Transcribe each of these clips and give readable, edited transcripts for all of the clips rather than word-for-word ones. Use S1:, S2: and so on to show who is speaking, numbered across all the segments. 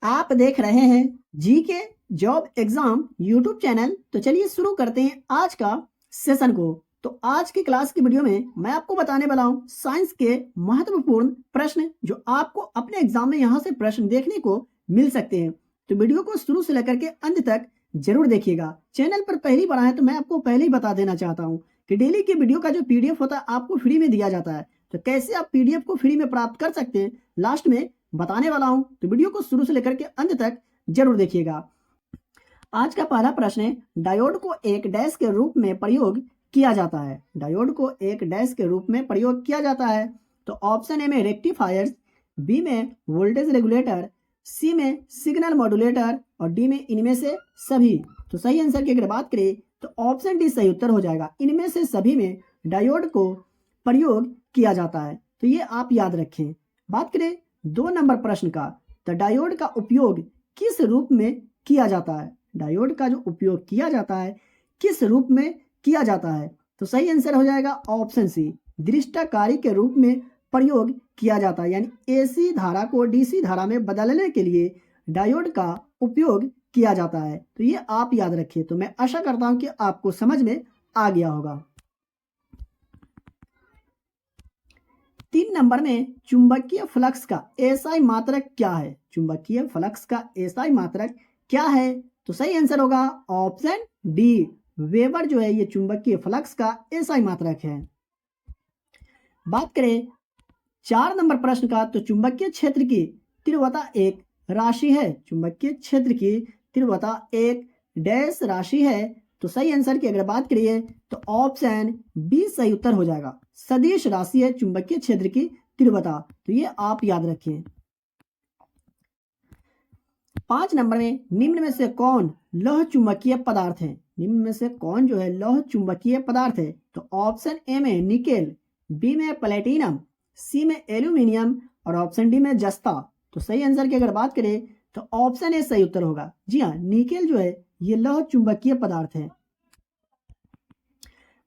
S1: आप देख रहे हैं जी के जॉब एग्जाम यूट्यूब चैनल। तो चलिए शुरू करते हैं आज का सेशन को। तो आज की क्लास की वीडियो में मैं आपको बताने वाला हूं साइंस के महत्वपूर्ण प्रश्न जो आपको अपने एग्जाम में यहां से प्रश्न देखने को मिल सकते हैं। तो वीडियो को शुरू से लेकर के अंत तक जरूर देखिएगा। चैनल पर पहली बार आए तो मैं आपको पहले ही बता देना चाहता हूँ कि डेली की वीडियो का जो पीडीएफ होता है आपको फ्री में दिया जाता है। तो कैसे आप पीडीएफ को फ्री में प्राप्त कर सकते हैं लास्ट में बताने वाला हूं। तो वीडियो को शुरू से लेकर के अंत तक जरूर देखिएगा। आज का पहला प्रश्न है, डायोड को एक डैश के रूप में प्रयोग किया जाता है। डायोड को एक डैश के रूप में प्रयोग किया जाता है। तो ऑप्शन ए में रेक्टिफायर्स, बी में वोल्टेज रेगुलेटर, सी में सिग्नल मॉड्यूलेटर और डी में इनमें से सभी। तो सही आंसर की अगर बात करें तो ऑप्शन डी सही उत्तर हो जाएगा। इनमें से सभी में डायोड को प्रयोग किया जाता है। तो ये आप याद रखें। बात करें 2 नंबर प्रश्न का, तो डायोड का उपयोग किस रूप में किया जाता है। डायोड का जो उपयोग किया जाता है किस रूप में किया जाता है। तो सही आंसर हो जाएगा ऑप्शन सी, दृष्टाकारी के रूप में प्रयोग किया जाता है। यानी एसी धारा को डीसी धारा में बदलने के लिए डायोड का उपयोग किया जाता है। तो ये आप याद रखिए। तो मैं आशा करता हूं कि आपको समझ में आ गया होगा। 3 नंबर में चुंबकीय फ्लक्स का एसआई मात्रक क्या है। चुंबकीय फ्लक्स का एसआई मात्रक क्या है। तो सही आंसर होगा ऑप्शन डी, वेबर जो है ये चुंबकीय फ्लक्स का एसआई मात्रक है। बात करें 4 नंबर प्रश्न का, तो चुंबकीय क्षेत्र की तीव्रता एक राशि है। चुंबकीय क्षेत्र की तीव्रता एक डैश राशि है। तो सही आंसर की अगर बात करिए तो ऑप्शन बी सही उत्तर हो जाएगा। सदिश राशि है चुंबकीय क्षेत्र की तीव्रता। तो ये आप याद रखिए। 5 नंबर में निम्न में से कौन लौह चुंबकीय पदार्थ है। निम्न में से कौन जो है लौह चुंबकीय पदार्थ है। तो ऑप्शन ए में निकेल, बी में प्लेटिनम, सी में एल्यूमिनियम और ऑप्शन डी में जस्ता। तो सही आंसर की अगर बात करें तो ऑप्शन ए सही उत्तर होगा। जी हाँ, निकेल जो है ये लौह चुंबकीय पदार्थ है।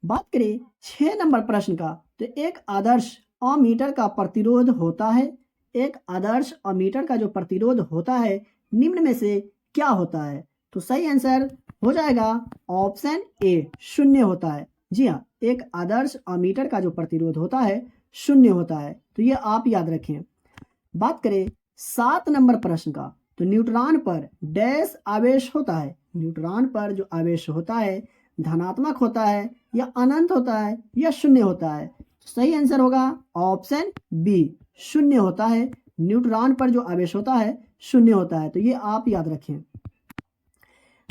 S1: बात करें 6 नंबर प्रश्न का, तो एक आदर्श अमीटर का प्रतिरोध होता है। एक आदर्श अमीटर का जो प्रतिरोध होता है निम्न में से क्या होता है। तो सही आंसर हो जाएगा ऑप्शन ए, शून्य होता है। जी हाँ, एक आदर्श अमीटर का जो प्रतिरोध होता है शून्य होता है। तो ये आप याद रखें। बात करें 7 नंबर प्रश्न का, तो न्यूट्रॉन पर डैश आवेश होता है। न्यूट्रॉन पर जो आवेश होता है धनात्मक होता है या अनंत होता है या शून्य होता है। सही आंसर होगा ऑप्शन बी, शून्य होता है। न्यूट्रॉन पर जो आवेश होता है शून्य होता है। तो ये आप याद रखें।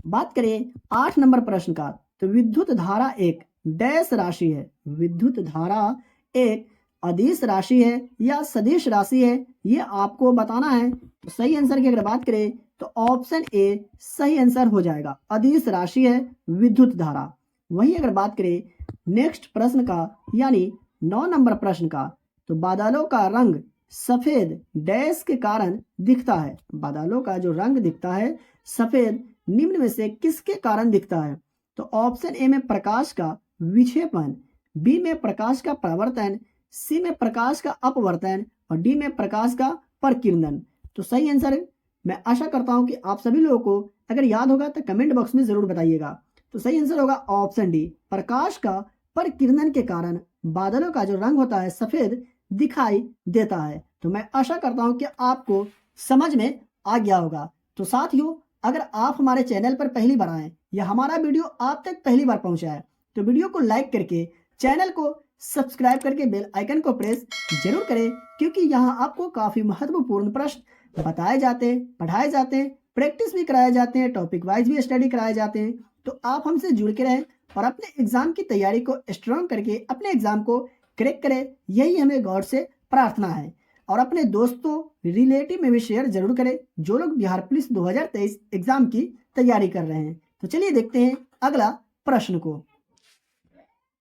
S1: बात करें 8 नंबर प्रश्न का, तो विद्युत धारा एक डैश राशि है। विद्युत धारा एक अदिश राशि है या सदिश राशि है, ये आपको बताना है। तो सही आंसर की अगर बात करें तो ऑप्शन ए सही आंसर हो जाएगा। अदिश राशि है विद्युत धारा। वही अगर बात करें नेक्स्ट प्रश्न का यानी 9 नंबर प्रश्न का, तो बादलों का रंग सफेद डैश के कारण दिखता है। बादलों का जो रंग दिखता है सफेद निम्न में से किसके कारण दिखता है। तो ऑप्शन ए में प्रकाश का विक्षेपण, बी में प्रकाश का परावर्तन, सी में प्रकाश का अपवर्तन और डी में प्रकाश का प्रकीर्णन। तो सही आंसर मैं आशा करता हूं कि आप सभी लोगों को अगर याद होगा तो कमेंट बॉक्स में जरूर बताइएगा। तो सही आंसर होगा ऑप्शन डी, प्रकाश का प्रकीर्णन के कारण बादलों का जो रंग होता है सफेद दिखाई देता है। तो मैं आशा करता हूं कि आपको समझ में आ गया होगा। तो साथियों, अगर आप हमारे चैनल पर पहली बार आए या हमारा वीडियो आप तक पहली बार पहुंचा है तो वीडियो को लाइक करके चैनल को सब्सक्राइब करके बेल आइकन को प्रेस जरूर करें, क्योंकि यहाँ आपको काफी महत्वपूर्ण प्रश्न बताए जाते हैं, पढ़ाए जाते हैं, प्रैक्टिस भी कराए जाते हैं, टॉपिक वाइज भी स्टडी कराए जाते हैं। तो आप हमसे जुड़ के रहें और अपने एग्जाम की तैयारी को स्ट्रॉन्ग करके अपने एग्जाम को क्रैक करें, यही हमें गॉड से प्रार्थना है। और अपने दोस्तों रिलेटिव में भी शेयर जरूर करें जो लोग बिहार पुलिस 2023 एग्जाम की तैयारी कर रहे हैं। तो चलिए देखते हैं अगला प्रश्न को।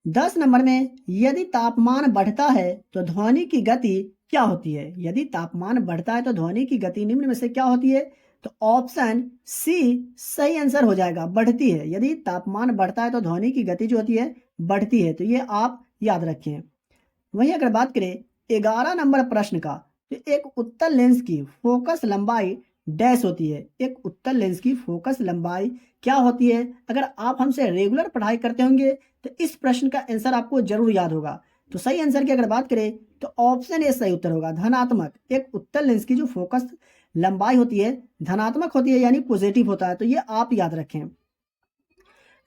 S1: 10 नंबर में यदि तापमान बढ़ता है तो ध्वनि की गति क्या होती है। यदि तापमान बढ़ता है तो ध्वनि की गति निम्न में से क्या होती है। तो ऑप्शन सी सही आंसर हो जाएगा, बढ़ती है। यदि तापमान बढ़ता है तो ध्वनि की गति जो होती है बढ़ती है। तो ये आप याद रखें। वहीं अगर बात करें 11 नंबर प्रश्न का, तो एक उत्तल लेंस की फोकस लंबाई डैश होती है। एक उत्तल लेंस की फोकस लंबाई क्या होती है? अगर आप हमसे रेगुलर पढ़ाई करते होंगे तो इस प्रश्न का आंसर आपको जरूर याद होगा। तो सही आंसर की अगर बात करें तो ऑप्शन ए सही उत्तर होगा, धनात्मक। एक उत्तल लेंस की जो फोकस लंबाई होती है धनात्मक होती है, यानी पॉजिटिव होता है। तो ये आप याद रखें।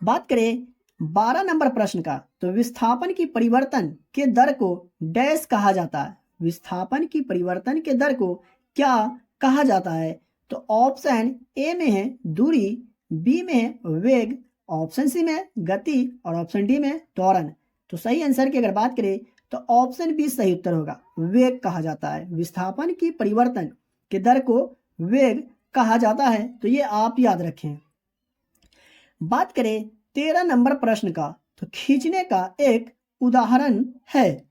S1: बात करें 12 नंबर प्रश्न का, तो विस्थापन की परिवर्तन के दर को डैश कहा जाता है। विस्थापन की परिवर्तन के दर को क्या कहा जाता है? तो ऑप्शन ए में है दूरी, बी में है वेग, ऑप्शन सी में गति और ऑप्शन डी में त्वरण। तो सही आंसर की अगर बात करें तो ऑप्शन बी सही उत्तर होगा, वेग कहा जाता है। विस्थापन की परिवर्तन के दर को वेग कहा जाता है। तो ये आप याद रखें। बात करें 13 नंबर प्रश्न का, तो खींचने का एक उदाहरण है।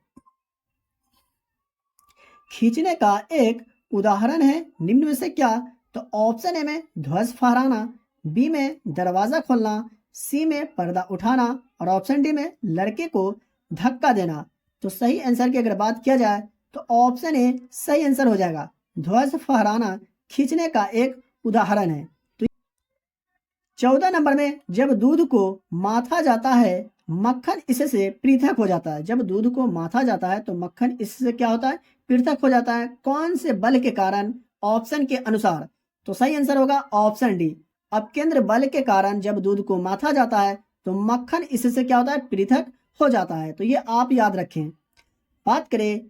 S1: खींचने का एक उदाहरण है निम्न में से क्या? तो ऑप्शन ए में ध्वज फहराना, बी में दरवाजा खोलना, सी में पर्दा उठाना और ऑप्शन डी में लड़के को धक्का देना। तो सही आंसर की अगर बात किया जाए तो ऑप्शन ए सही आंसर हो जाएगा, ध्वज फहराना खींचने का एक उदाहरण है। तो 14 नंबर में, जब दूध को माथा जाता है मक्खन इससे पृथक हो जाता है। जब दूध को माथा जाता है तो मक्खन इससे क्या होता है? पृथक हो जाता है। कौन से बल के कारण? ऑप्शन के अनुसार। तो सही आंसर होगा ऑप्शन डी, अपकेंद्र बल के कारण जब दूध को माथा जाता है तो मक्खन इससे क्या होता है? पृथक हो जाता है। तो ये आप याद रखें। बात करें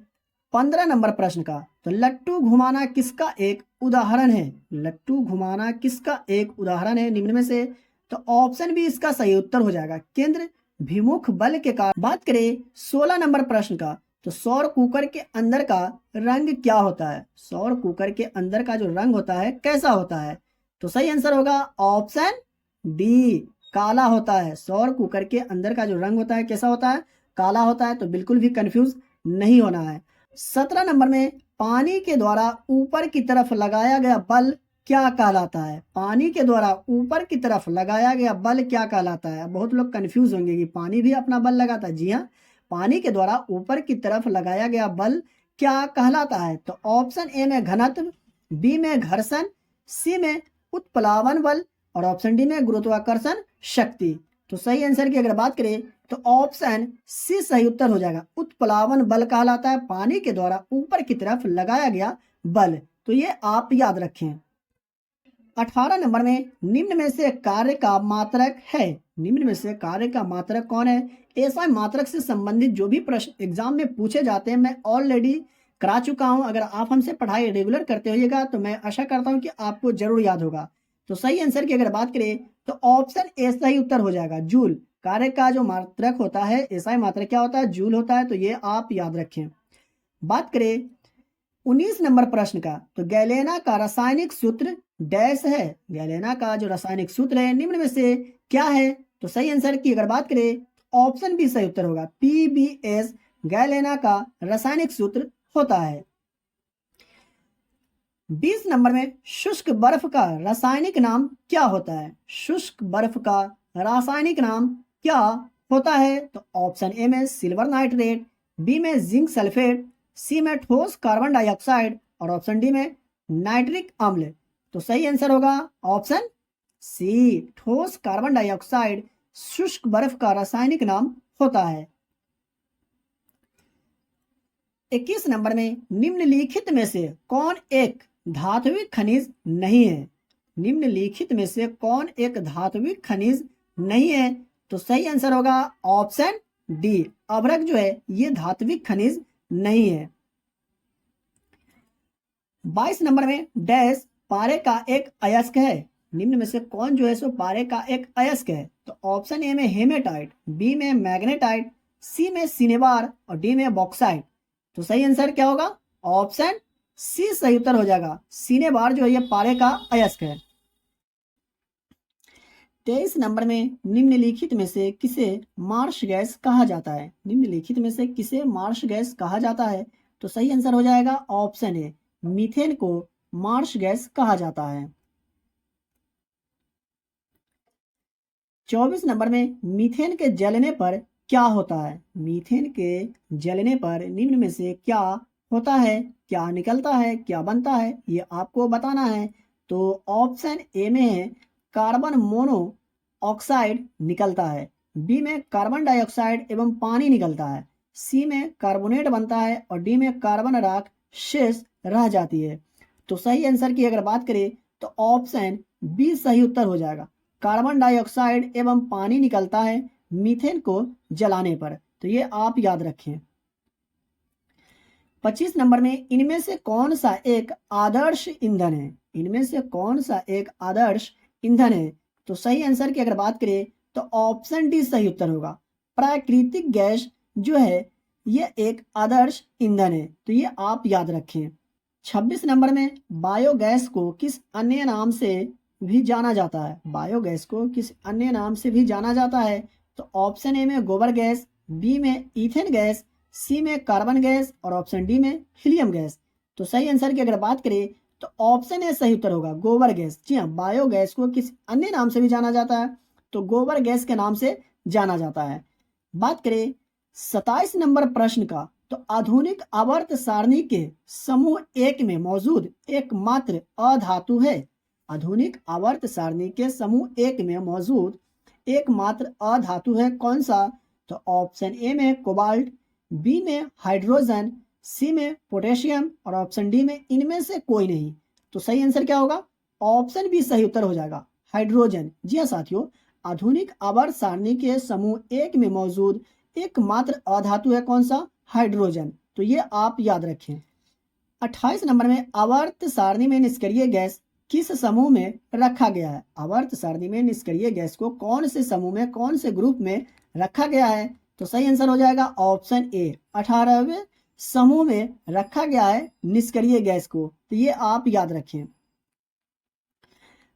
S1: 15 नंबर प्रश्न का, तो लट्टू घुमाना किसका एक उदाहरण है? लट्टू घुमाना किसका एक उदाहरण है निम्न में से? तो ऑप्शन बी इसका सही उत्तर हो जाएगा, केंद्र भिमुख बल के कारण। बात करें 16 नंबर प्रश्न का, तो सौर कुकर के अंदर का रंग क्या होता है? सौर कुकर के अंदर का जो रंग होता है कैसा होता है? तो सही आंसर होगा ऑप्शन डी, काला होता है। सौर कुकर के अंदर का जो रंग होता है कैसा होता है? काला होता है। तो बिल्कुल भी कंफ्यूज नहीं होना है। 17 नंबर में, पानी के द्वारा ऊपर की तरफ लगाया गया बल क्या कहलाता है? पानी के द्वारा ऊपर की तरफ लगाया गया बल क्या कहलाता है? बहुत लोग कंफ्यूज होंगे कि पानी भी अपना बल लगाता है। जी हाँ, पानी के द्वारा ऊपर की तरफ लगाया गया बल क्या कहलाता है? तो ऑप्शन ए में घनत्व, बी में घर्षण, सी में उत्प्लावन बल और ऑप्शन डी में गुरुत्वाकर्षण शक्ति। तो सही आंसर की अगर बात करें तो ऑप्शन सी सही उत्तर हो जाएगा, उत्प्लावन बल कहलाता है पानी के द्वारा ऊपर की तरफ लगाया गया बल। तो ये आप याद रखें। 18 नंबर में, निम्न में से कार्य का मात्रक है। निम्न में से कार्य का मात्रक कौन है? ऐसा मात्रक से संबंधित जो भी प्रश्न एग्जाम में पूछे जाते हैं मैं ऑलरेडी करा चुका हूं। अगर आप हमसे पढ़ाई रेगुलर करते होइएगा तो मैं आशा करता हूं कि आपको जरूर याद होगा। तो सही आंसर की अगर बात करें तो ऑप्शन ए सही उत्तर हो जाएगा, जूल। कार्य का जो मात्रक होता है ऐसा मात्रक क्या होता है? जूल होता है। तो ये आप याद रखें। बात करें 19 नंबर प्रश्न का, तो गैलेना का रासायनिक सूत्र डैश है। गैलेना का जो रासायनिक सूत्र है निम्न में से क्या है? तो सही आंसर की अगर बात करें ऑप्शन बी सही उत्तर होगा, PbS गैलेना का रासायनिक सूत्र होता है। 20 नंबर में, शुष्क बर्फ का रासायनिक नाम क्या होता है? शुष्क बर्फ का रासायनिक नाम क्या होता है? तो ऑप्शन ए में सिल्वर नाइट्रेट, बी में जिंक सल्फेट, सी में ठोस कार्बन डाइऑक्साइड और ऑप्शन डी में नाइट्रिक अम्ल। तो सही आंसर होगा ऑप्शन सी, ठोस कार्बन डाइऑक्साइड शुष्क बर्फ का रासायनिक नाम होता है। 21 नंबर में, निम्नलिखित में से कौन एक धात्विक खनिज नहीं है? निम्नलिखित में से कौन एक धात्विक खनिज नहीं है? तो सही आंसर होगा ऑप्शन डी, अभ्रक जो है ये धात्विक खनिज नहीं है। 22 नंबर में, डैश पारे का एक अयस्क है। निम्न में से कौन जो है सो पारे का एक अयस्क है? तो ऑप्शन ए में हेमेटाइट, बी में मैग्नेटाइट, सी में सिनेबार और डी में बॉक्साइट। तो सही आंसर क्या होगा? ऑप्शन सी सही उत्तर हो जाएगा, सिनेबार जो है ये पारे का अयस्क है। 23 नंबर में, निम्नलिखित में से किसे मार्श गैस कहा जाता है? निम्नलिखित में से किसे मार्श गैस कहा जाता है? तो सही आंसर हो जाएगा ऑप्शन ए, मीथेन को मार्श गैस कहा जाता है। 24 नंबर में, मीथेन के जलने पर क्या होता है? मीथेन के जलने पर निम्न में से क्या होता है? क्या निकलता है? क्या बनता है? ये आपको बताना है। तो ऑप्शन ए में है कार्बन मोनोऑक्साइड निकलता है, बी में कार्बन डाइऑक्साइड एवं पानी निकलता है, सी में कार्बोनेट बनता है और डी में कार्बन राख शेष रह जाती है। तो सही आंसर की अगर बात करें तो ऑप्शन बी सही उत्तर हो जाएगा। कार्बन डाइऑक्साइड एवं पानी निकलता है मीथेन को जलाने पर, तो ये आप याद रखें। 25 नंबर में इनमें से कौन सा एक आदर्श ईंधन है, इनमें से कौन सा एक आदर्श ईंधन है। तो सही आंसर की अगर बात करें तो ऑप्शन डी सही उत्तर होगा। प्राकृतिक गैस जो है ये एक आदर्श ईंधन है, तो ये आप याद रखें। 26 नंबर में बायोगैस को किस अन्य नाम से भी जाना जाता है, बायोगैस को किस अन्य नाम से भी जाना जाता है। तो ऑप्शन ए में गोबर गैस, बी में ईथेन गैस, सी में कार्बन गैस और ऑप्शन डी में हीलियम गैस। तो सही आंसर की अगर बात करें तो ऑप्शन ए सही उत्तर होगा, गोबर गैस। जी हाँ, बायोगैस को किस अन्य नाम से भी जाना जाता है तो गोबर गैस के नाम से जाना जाता है। बात करें 27 नंबर प्रश्न का, तो आधुनिक आवर्त सारणी के समूह एक में मौजूद एकमात्र अधातु है, आधुनिक आवर्त सारणी के समूह एक में मौजूद एकमात्र अधातु है कौन सा। तो ऑप्शन ए में कोबाल्ट, बी में हाइड्रोजन, सी में पोटेशियम और ऑप्शन डी में इनमें से कोई नहीं। तो सही आंसर क्या होगा, ऑप्शन बी सही उत्तर हो जाएगा, हाइड्रोजन। जी हाँ साथियों, आधुनिक आवर्त सारणी के समूह एक में मौजूद एकमात्र अधातु है कौन सा, हाइड्रोजन। तो ये आप याद रखें। 28 नंबर में आवर्त सारणी में निष्क्रिय गैस किस समूह में रखा गया है, आवर्त सारणी में निष्क्रिय गैस को कौन से समूह में, कौन से ग्रुप में रखा गया है। तो सही आंसर हो जाएगा ऑप्शन ए, 18वें समूह में रखा गया है निष्क्रिय गैस को, तो ये आप याद रखें।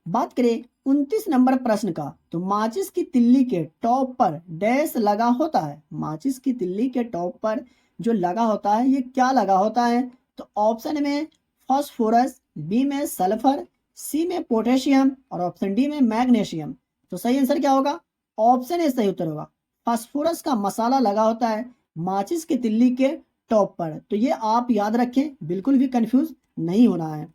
S1: बात करें 29 नंबर प्रश्न का, तो माचिस की तिल्ली के टॉप पर डैश लगा होता है, माचिस की तिल्ली के टॉप पर जो लगा होता है ये क्या लगा होता है। तो ऑप्शन में फास्फोरस, बी में सल्फर, सी में पोटेशियम और ऑप्शन डी में मैग्नीशियम। तो सही आंसर क्या होगा, ऑप्शन ए सही उत्तर होगा, फास्फोरस का मसाला लगा होता है माचिस की तिल्ली के टॉप पर। तो ये आप याद रखें, बिल्कुल भी कंफ्यूज नहीं होना है।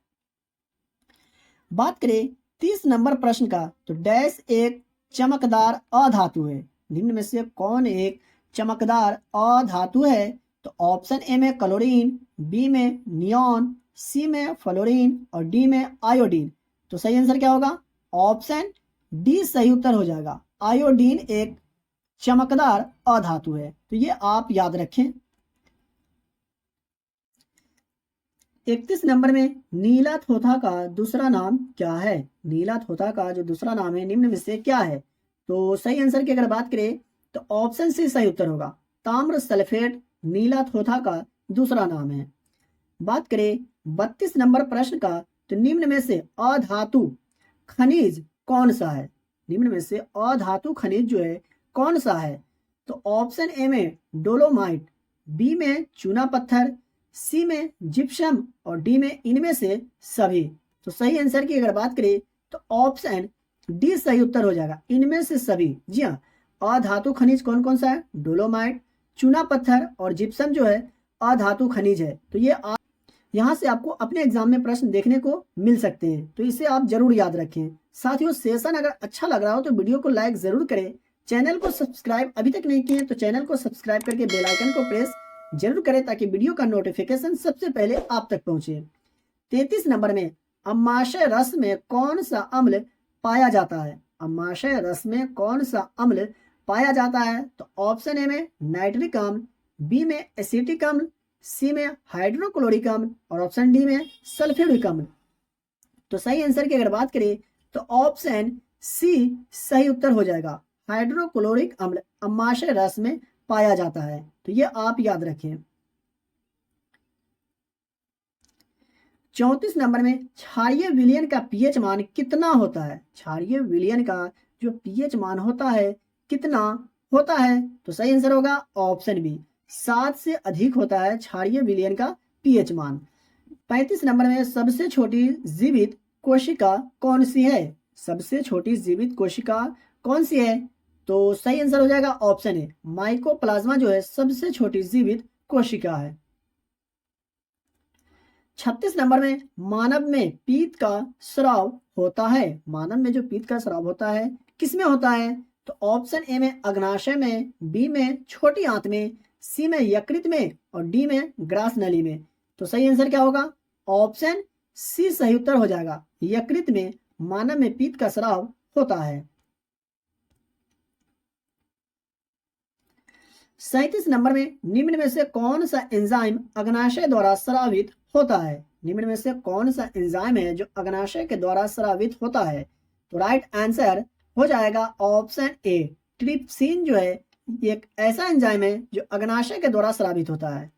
S1: बात करें 30 नंबर प्रश्न का, तो डैश एक चमकदार अधातु है, निम्न में से कौन एक चमकदार अधातु है। तो ऑप्शन ए में क्लोरीन, बी में नियॉन, सी में फ्लोरीन और डी में आयोडीन। तो सही आंसर क्या होगा, ऑप्शन डी सही उत्तर हो जाएगा, आयोडीन एक चमकदार अधातु है। तो ये आप याद रखें। 31 नंबर में नीला थोथा का दूसरा नाम क्या है, नीला थोथा का जो दूसरा नाम है निम्न में से क्या है। तो सही आंसर की अगर बात करें तो ऑप्शन सी सही उत्तर होगा, ताम्र सल्फेट नीला थोथा का दूसरा नाम है। बात करें 32 नंबर प्रश्न का, तो निम्न में से अधातु खनिज कौन सा है, निम्न में से अधातु खनिज जो है कौन सा है। तो ऑप्शन ए में डोलोमाइट, बी में चूना पत्थर, सी में जिप्सम और डी में इनमें से सभी। तो सही आंसर की अगर बात करें तो ऑप्शन डी सही उत्तर हो जाएगा, इनमें से सभी। जी हाँ, अधातु खनिज कौन कौन सा है, डोलोमाइट, चूना पत्थर और जिप्सम जो है अधातु खनिज है। तो ये यहाँ से आपको अपने एग्जाम में प्रश्न देखने को मिल सकते हैं, तो इसे आप जरूर याद रखें। साथियों, सेशन अगर अच्छा लग रहा हो तो वीडियो को लाइक जरूर करें, चैनल को सब्सक्राइब अभी तक नहीं किए तो चैनल को सब्सक्राइब करके बेल आइकन को प्रेस जरूर करें ताकि वीडियो का नोटिफिकेशन सबसे पहले आप तक पहुंचे। 33 नंबर में अमाशय रस में कौन सा अम्ल पाया जाता है, अमाशय रस में कौन सा अम्ल पाया जाता है। तो ऑप्शन ए में नाइट्रिक अम्ल, बी में एसिटिक अम्ल, सी में हाइड्रोक्लोरिक अम्ल और ऑप्शन डी में सल्फ्यूरिक अम्ल। तो सही आंसर की अगर बात करें तो ऑप्शन सी सही उत्तर हो जाएगा, हाइड्रोक्लोरिक अम्ल अमाशय रस में पाया जाता है। तो ये आप याद रखें। 34 नंबर में क्षारीय विलयन का पीएच मान कितना होता है, क्षारीय विलयन का जो पीएच मान होता है कितना होता है। तो सही आंसर होगा ऑप्शन बी, 7 से अधिक होता है क्षारीय विलयन का पीएच मान। 35 नंबर में सबसे छोटी जीवित कोशिका कौन सी है, सबसे छोटी जीवित कोशिका कौन सी है। तो सही आंसर हो जाएगा ऑप्शन ए, माइकोप्लाज्मा जो है सबसे छोटी जीवित कोशिका है। 36 नंबर में मानव में पीत का स्राव होता है। मानव में जो पीत का स्राव होता है किसमें होता है? तो ऑप्शन ए में अग्नाशय में, बी में छोटी आंत में, सी में यकृत में और डी में ग्रास नली में। तो सही आंसर क्या होगा? ऑप्शन सी सही उत्तर हो जाएगा। यकृत में मानव में पीत का स्राव होता है। 37 नंबर में निम्न में से कौन सा एंजाइम अग्नाशय द्वारा स्रावित होता है? निम्न में से कौन सा एंजाइम है जो अग्नाशय के द्वारा स्रावित होता है? तो राइट आंसर हो जाएगा ऑप्शन ए, ट्रिप्सिन जो है एक ऐसा एंजाइम है जो अग्नाशय के द्वारा स्रावित होता है।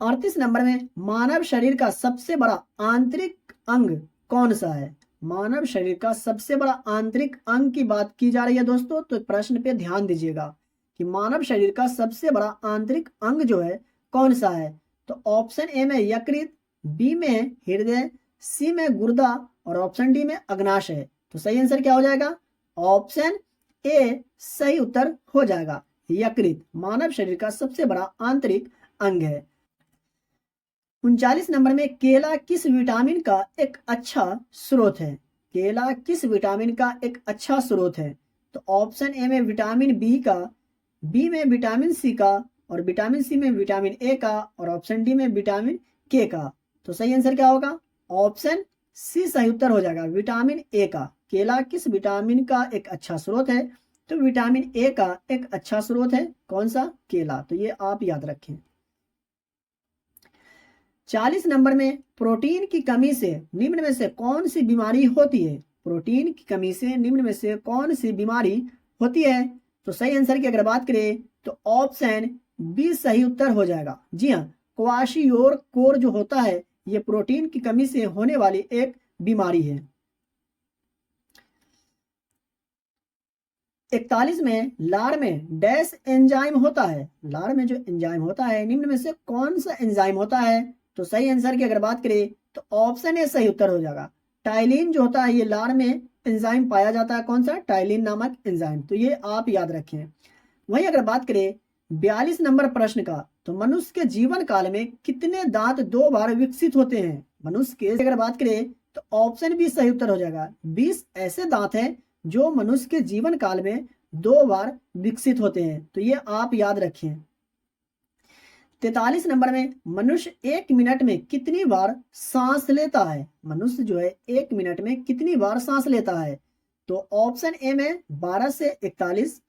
S1: 38 नंबर में मानव शरीर का सबसे बड़ा आंतरिक अंग कौन सा है? मानव शरीर का सबसे बड़ा आंतरिक अंग की बात की जा रही है दोस्तों, तो प्रश्न पे ध्यान दीजिएगा कि मानव शरीर का सबसे बड़ा आंतरिक अंग जो है कौन सा है? तो ऑप्शन ए में यकृत, बी में हृदय, सी में गुर्दा और ऑप्शन डी में अग्नाशय। तो सही आंसर क्या हो जाएगा? ऑप्शन ए सही उत्तर हो जाएगा। यकृत मानव शरीर का सबसे बड़ा आंतरिक अंग है। 39 नंबर में केला किस विटामिन का एक अच्छा स्रोत है? केला किस विटामिन का एक अच्छा स्रोत है? तो ऑप्शन ए में विटामिन बी का, बी में विटामिन सी का और विटामिन सी में विटामिन ए का और ऑप्शन डी में विटामिन के का। तो सही आंसर क्या होगा? ऑप्शन सी सही उत्तर हो जाएगा, विटामिन ए का। केला किस विटामिन का एक अच्छा स्रोत है? तो विटामिन ए का एक अच्छा स्रोत है कौन सा? केला। तो ये आप याद रखें। 40 नंबर में प्रोटीन की कमी से निम्न में से कौन सी बीमारी होती है? प्रोटीन की कमी से निम्न में से कौन सी बीमारी होती है? तो सही आंसर की अगर बात करें तो ऑप्शन बी सही उत्तर हो जाएगा। जी हाँ, क्वाशियोर कोर जो होता है ये प्रोटीन की कमी से होने वाली एक बीमारी है। 41 में लार में डैश एंजाइम होता है। लार में जो एंजाइम होता है निम्न में से कौन सा एंजाइम होता है? तो सही आंसर की अगर बात करें तो ऑप्शन ए सही उत्तर हो जाएगा। टाइलिन जो होता है ये लार में एंजाइम पाया जाता है कौन सा? टाइलिन नामक एंजाइम। तो ये आप याद रखें। वहीं अगर बात करें 42 नंबर प्रश्न का, तो मनुष्य के जीवन काल में कितने दांत 2 बार विकसित होते हैं? मनुष्य के अगर बात करें तो ऑप्शन बी सही उत्तर हो जाएगा। 20 ऐसे दांत हैं जो मनुष्य के जीवन काल में 2 बार विकसित होते हैं। तो ये आप याद रखें। 43 नंबर में मनुष्य 1 मिनट में कितनी बार सांस लेता है? मनुष्य जो है 1 मिनट में कितनी बार सांस लेता है? तो ऑप्शन ए में 12 से 41,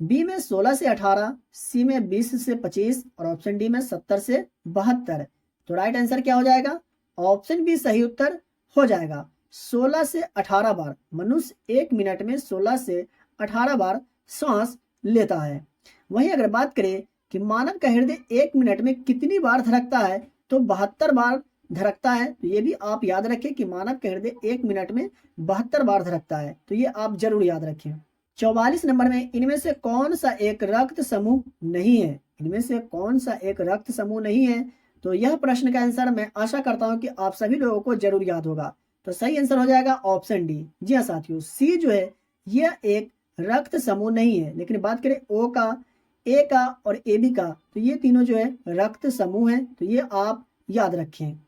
S1: बी में 16 से 18, सी में 20 से 25 और ऑप्शन डी में 70 से 72। तो राइट आंसर क्या हो जाएगा? ऑप्शन बी सही उत्तर हो जाएगा। 16 से 18 बार मनुष्य 1 मिनट में 16 से 18 बार सांस लेता है। वहीं अगर बात करें कि मानव का हृदय 1 मिनट में कितनी बार धड़कता है? तो 72 बार धड़कता है। तो ये भी आप याद रखें कि मानव का हृदय 1 मिनट में 72 बार धड़कता है। तो ये आप जरूर याद रखें। 44 नंबर में इनमें से कौन सा एक रक्त समूह नहीं है? इनमें से कौन सा एक रक्त समूह नहीं है? तो यह प्रश्न का आंसर मैं आशा करता हूं कि आप सभी लोगों को जरूर याद होगा। तो सही आंसर हो जाएगा ऑप्शन डी। जी हाँ साथियों, सी जो है यह एक रक्त समूह नहीं है। लेकिन बात करें ओ का, ए का और ए बी का, तो ये तीनों जो है रक्त समूह है। तो ये आप याद रखें।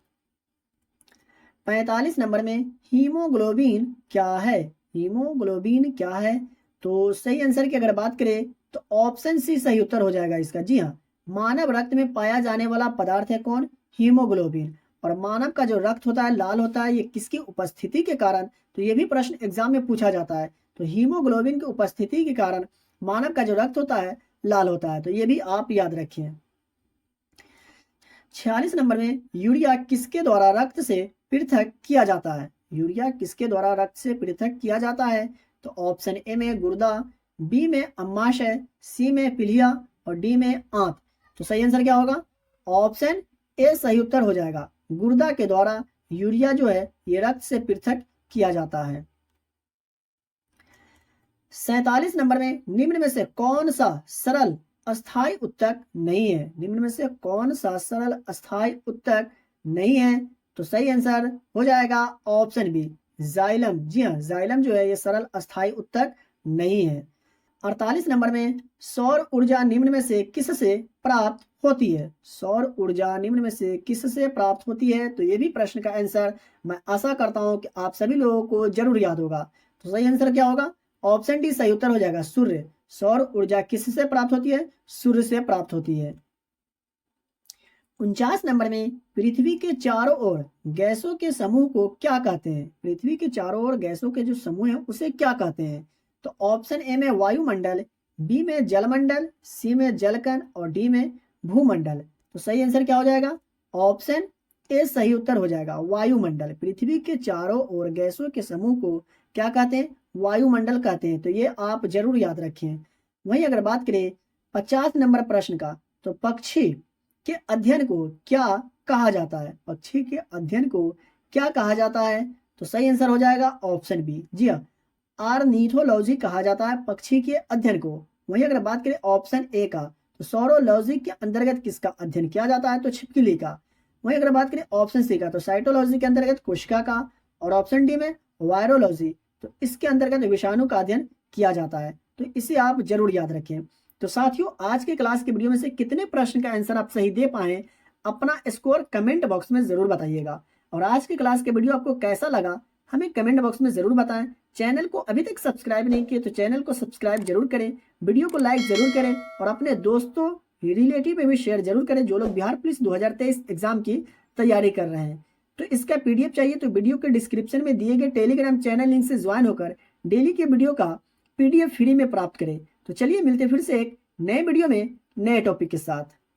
S1: 45 नंबर में हीमोग्लोबिन क्या है? हीमोग्लोबिन क्या है? तो सही आंसर की अगर बात करें तो ऑप्शन सी सही उत्तर हो जाएगा इसका। जी हाँ, मानव रक्त में पाया जाने वाला पदार्थ है कौन? हीमोग्लोबिन। और मानव का जो रक्त होता है लाल होता है, ये किसकी उपस्थिति के कारण? तो ये भी प्रश्न एग्जाम में पूछा जाता है। तो हीमोग्लोबिन की उपस्थिति के कारण मानव का जो रक्त होता है लाल होता है। तो ये भी आप याद रखिए। 46 नंबर में यूरिया किसके द्वारा रक्त से पृथक किया जाता है? यूरिया किसके द्वारा रक्त से पृथक किया जाता है? तो ऑप्शन ए में गुर्दा, बी में अम्माशय, सी में पिलिया और डी में आंत। तो सही आंसर क्या होगा? ऑप्शन ए सही उत्तर हो जाएगा। गुर्दा के द्वारा यूरिया जो है ये रक्त से पृथक किया जाता है। 47 नंबर में निम्न में से कौन सा सरल अस्थाई उत्तक नहीं है? निम्न में से कौन सा सरल अस्थाई उत्तक नहीं है? तो सही आंसर हो जाएगा ऑप्शन बी, जाइलम। जी हाँ, जाइलम जो है ये सरल अस्थाई उत्तक नहीं है। 48 नंबर में सौर ऊर्जा निम्न में से किससे प्राप्त होती है? सौर ऊर्जा निम्न में से किससे प्राप्त होती है? तो ये भी प्रश्न का आंसर मैं आशा करता हूं कि आप सभी लोगों को जरूर याद होगा। तो सही आंसर क्या होगा? ऑप्शन डी सही उत्तर हो जाएगा, सूर्य। सौर ऊर्जा किससे प्राप्त होती है? सूर्य से प्राप्त होती है। 49 नंबर में पृथ्वी के चारों ओर गैसों के समूह को क्या कहते हैं? पृथ्वी के चारों ओर गैसों के जो समूह है उसे क्या कहते हैं? तो ऑप्शन ए में वायुमंडल, बी में जलमंडल, सी में जलकण और डी में भूमंडल। तो सही आंसर क्या हो जाएगा? ऑप्शन ए सही उत्तर हो जाएगा, वायुमंडल। पृथ्वी के चारों ओर गैसों के समूह को क्या कहते हैं? वायुमंडल कहते हैं। तो ये आप जरूर याद रखें। वहीं अगर बात करें 50 नंबर प्रश्न का, तो पक्षी के अध्ययन को क्या कहा जाता है? पक्षी के अध्ययन को क्या कहा जाता है? तो सही आंसर हो जाएगा ऑप्शन बी। जी हाँ, ऑर्निथोलॉजी कहा जाता है पक्षी के अध्ययन को। वहीं अगर बात करें ऑप्शन ए का, तो सौरोलॉजी के अंतर्गत किसका अध्ययन किया जाता है? तो छिपकली का। वहीं अगर बात करें ऑप्शन सी का, तो साइटोलॉजी के अंतर्गत कोशिका का। और ऑप्शन डी में वायरोलॉजी, तो इसके अंतर्गत विषाणु का अध्ययन किया जाता है। तो इसे आप जरूर याद रखें। तो साथियों, आज के क्लास के वीडियो में से कितने प्रश्न का आंसर आप सही दे पाए, अपना स्कोर कमेंट बॉक्स में जरूर बताइएगा। और आज के क्लास के वीडियो आपको कैसा लगा हमें कमेंट बॉक्स में जरूर बताएं। चैनल को अभी तक सब्सक्राइब नहीं किए तो चैनल को सब्सक्राइब जरूर करें, वीडियो को लाइक जरूर करें और अपने दोस्तों रिलेटिव में भी शेयर जरूर करें जो लोग बिहार पुलिस 2023 एग्जाम की तैयारी कर रहे हैं। तो इसका पीडीएफ चाहिए तो वीडियो के डिस्क्रिप्शन में दिए गए टेलीग्राम चैनल लिंक से ज्वाइन होकर डेली के वीडियो का पीडीएफ फ्री में प्राप्त करें। तो चलिए मिलते फिर से एक नए वीडियो में नए टॉपिक के साथ।